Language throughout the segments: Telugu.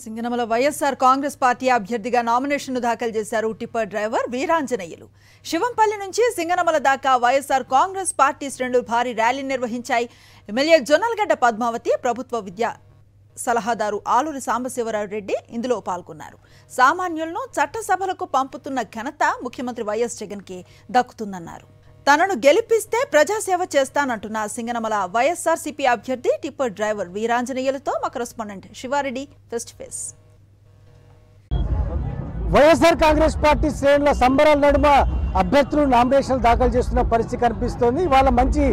సింగనమల వైఎస్ఆర్ కాంగ్రెస్ పార్టీ అభ్యర్థిగా నామినేషన్ దాఖలు చేశారు టిప్పర్ డ్రైవర్ వీరాంజనేయులు. శివంపల్లి నుంచి సింగనమల దాకా వైఎస్ఆర్ కాంగ్రెస్ పార్టీ శ్రేణులు భారీ ర్యాలీ నిర్వహించాయి. ఎమ్మెల్యే జొన్నలగడ్డ పద్మావతి, ప్రభుత్వ విద్యా సలహాదారు ఆలూరి సాంబశివరావు రెడ్డి ఇందులో పాల్గొన్నారు. సామాన్యులను చట్టసభలకు పంపుతున్న ఘనత ముఖ్యమంత్రి వైఎస్ జగన్కి దక్కుతుందన్నారు. తనను గెలిపిస్తే ప్రజాసేవ చేస్తానంటున్న సింగనమల వైఎస్ఆర్సీపీ అభ్యర్థి టిప్పర్ డ్రైవర్ వీరాంజనేయులతో మా correspondent Sivareddy face to face. YSR Congress party శ్రేణుల సంబరాల నడుమ అభ్యర్థులు నామినేషన్లు దాఖలు చేస్తున్న పరిస్థితి కనిపిస్తోంది. ఇవాళ మంచి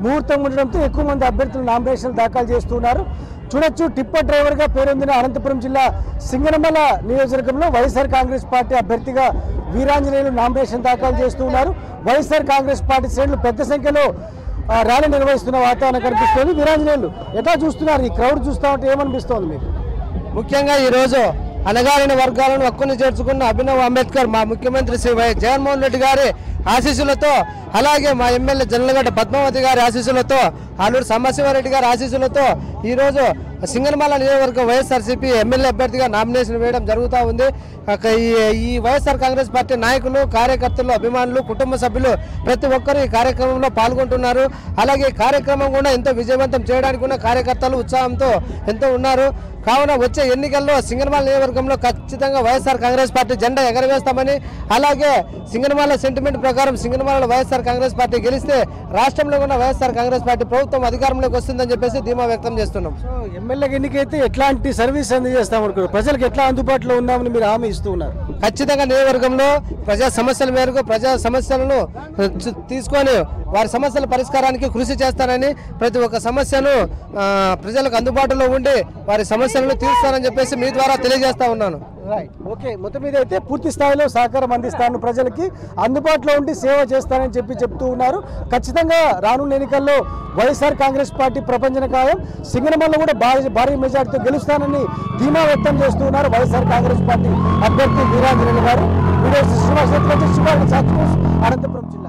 ముహూర్తం ఉండడంతో ఎక్కువ మంది అభ్యర్థులు నామినేషన్లు దాఖలు చేస్తున్నారు. చూడొచ్చు, టిప్పర్ డ్రైవర్గా పేరొందిన అనంతపురం జిల్లా సింగనమల నియోజకవర్గంలో వైఎస్ఆర్ కాంగ్రెస్ పార్టీ అభ్యర్థిగా వీరాంజనేయులు నామినేషన్ దాఖలు చేస్తున్నారు. వైఎస్ఆర్ కాంగ్రెస్ పార్టీ శ్రేణులు పెద్ద సంఖ్యలో ర్యాలీ నిర్వహిస్తున్న వాతావరణం కనిపిస్తోంది. వీరాంజనేయులు ఎట్లా చూస్తున్నారు? ఈ క్రౌడ్ చూస్తూ ఉంటే ఏమనిపిస్తోంది మీకు? ముఖ్యంగా ఈరోజు అణగారిన వర్గాలను హక్కును చేర్చుకున్న అభినవ్ అంబేద్కర్ మా ముఖ్యమంత్రి శ్రీ వైఎస్ జగన్మోహన్ రెడ్డి గారి ఆశీస్సులతో, అలాగే మా ఎమ్మెల్యే జొన్నలగడ్డ పద్మావతి గారి ఆశీస్సులతో, ఆలూరు సాంబశివరెడ్డి గారి ఆశీస్సులతో ఈరోజు సింగనమల నియోజకవర్గం వైఎస్ఆర్సీపీ ఎమ్మెల్యే అభ్యర్థిగా నామినేషన్ వేయడం జరుగుతూ ఉంది. ఈ వైఎస్ఆర్ కాంగ్రెస్ పార్టీ నాయకులు, కార్యకర్తలు, అభిమానులు, కుటుంబ సభ్యులు ప్రతి ఒక్కరు ఈ కార్యక్రమంలో పాల్గొంటున్నారు. అలాగే కార్యక్రమం కూడా ఎంతో విజయవంతం చేయడానికి ఉన్న కార్యకర్తలు ఉత్సాహంతో ఎంతో ఉన్నారు. కావున వచ్చే ఎన్నికల్లో సింగనమల నియోజకవర్గంలో ఖచ్చితంగా వైఎస్ఆర్ కాంగ్రెస్ పార్టీ జెండా ఎగరవేస్తామని, అలాగే సింగనమల సెంటిమెంట్ ప్రకారం సింగనమలలో వైఎస్ఆర్ కాంగ్రెస్ పార్టీ గెలిస్తే రాష్ట్రంలో ఉన్న వైఎస్ఆర్ కాంగ్రెస్ పార్టీ ప్రభుత్వం అధికారంలోకి వస్తుందని చెప్పేసి ధీమా వ్యక్తం చేస్తున్నాం. ఎమ్మెల్యే ఎన్నికైతే ఎట్లాంటి సర్వీస్ అందజేస్తాం అనుకున్నారు? ప్రజలకు ఎట్లా అందుబాటులో ఉన్నామని మీరు హామీ ఇస్తూ ఉన్నారు? ఖచ్చితంగా నియోజకవర్గంలో ప్రజా సమస్యల మేరకు ప్రజా సమస్యలను తీసుకొని వారి సమస్యల పరిష్కారానికి కృషి చేస్తానని, ప్రతి ఒక్క సమస్యను ప్రజలకు అందుబాటులో ఉండి వారి సమస్యలను తీరుస్తానని చెప్పేసి మీ ద్వారా తెలియజేస్తా ఉన్నాను. Right, okay. మొత్తం మీద అయితే పూర్తి స్థాయిలో సహకారం అందిస్తాను, ప్రజలకి అందుబాటులో ఉండి సేవ చేస్తానని చెప్తూ ఉన్నారు. ఖచ్చితంగా రానున్న ఎన్నికల్లో వైఎస్ఆర్ కాంగ్రెస్ పార్టీ ప్రపంచన ఖాయం. సింగనమలలో కూడా భారీ మెజార్టీతో గెలుస్తానని ధీమా వ్యక్తం చేస్తూ ఉన్నారు వైఎస్ఆర్ కాంగ్రెస్ పార్టీ అభ్యర్థి వీరాంజనేయులు గారు. వీడియో శ్రీనివాస్ అనంతపురం జిల్లా.